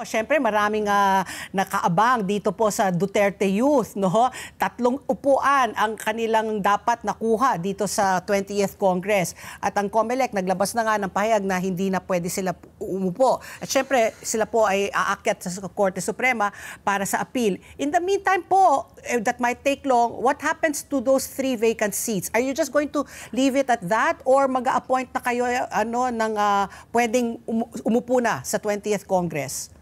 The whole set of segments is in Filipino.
Siyempre maraming nakaabang dito po sa Duterte Youth, no? 3 upuan ang kanilang dapat nakuha dito sa 20th Congress. At ang COMELEC naglabas na nga ng pahayag na hindi na pwede sila umupo. At siyempre sila po ay aakyat sa Korte Suprema para sa appeal. In the meantime po, that might take long, what happens to those 3 vacant seats? Are you just going to leave it at that or mag-a-appoint na kayo ng pwedeng umupo na sa 20th Congress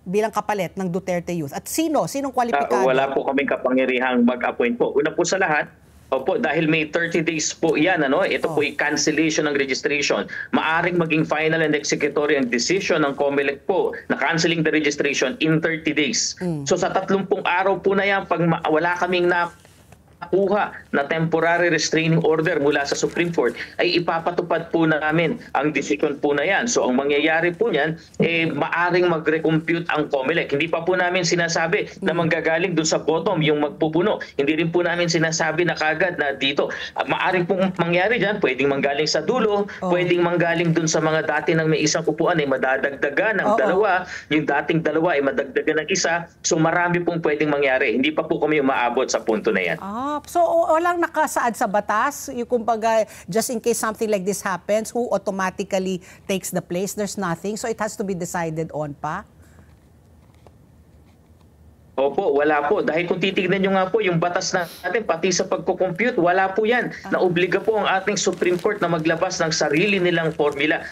bilang kapalit ng Duterte Youth? At sinong kwalipikado? Wala po kaming kapangyarihang mag-appoint po. Una po sa lahat, opo, dahil may 30 days po yan, ito po ay cancellation ng registration. Maaring maging final and executory ang decision ng COMELEC po na cancelling the registration in 30 days. So sa 30 araw po na yan, pag wala kaming nakuha na temporary restraining order mula sa Supreme Court, ay ipapatupad po namin ang decision po na yan. So ang mangyayari po niyan, maaring mag-recompute ang COMELEC. Hindi pa po namin sinasabi na manggagaling doon sa bottom yung magpupuno. Hindi rin po namin sinasabi na kagad na dito. Maaring pong mangyari dyan, pwedeng manggaling sa dulo, pwedeng manggaling doon sa mga dati ng may isang upuan ay madadagdagan ng dalawa, yung dating dalawa ay madagdagan ng isa. So marami pong pwedeng mangyari. Hindi pa po kami umaabot sa punto na yan. So walang nakasaad sa batas, yung kumbaga just in case something like this happens, who automatically takes the place? There's nothing, so it has to be decided on pa? Opo, wala po. Dahil kung titignan nyo nga po, yung batas natin, pati sa pagkukompute, wala po yan. Naobliga po ang ating Supreme Court na maglabas ng sarili nilang formula.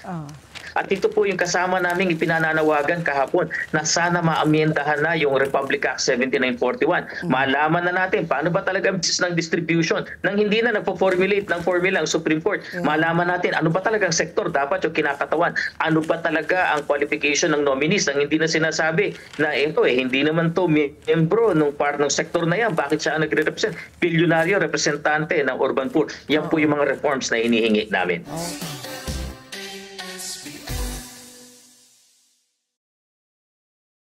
At ito po yung kasama naming ipinananawagan kahapon na sana maamyendahan na yung Republic Act 7941. Malaman na natin paano ba talaga ang basis ng distribution nang hindi na nagpo-formulate ng formula ang Supreme Court. Malaman natin ano ba talagang sektor dapat yung kinakatawan. Ano ba talaga ang qualification ng nominees nang hindi na sinasabi na ito hindi naman to miyembro ng part ng sektor na yan. Bakit siya ang nagre-represent? Bilyonaryo, representante ng urban poor. Yan po yung mga reforms na hinihingi namin.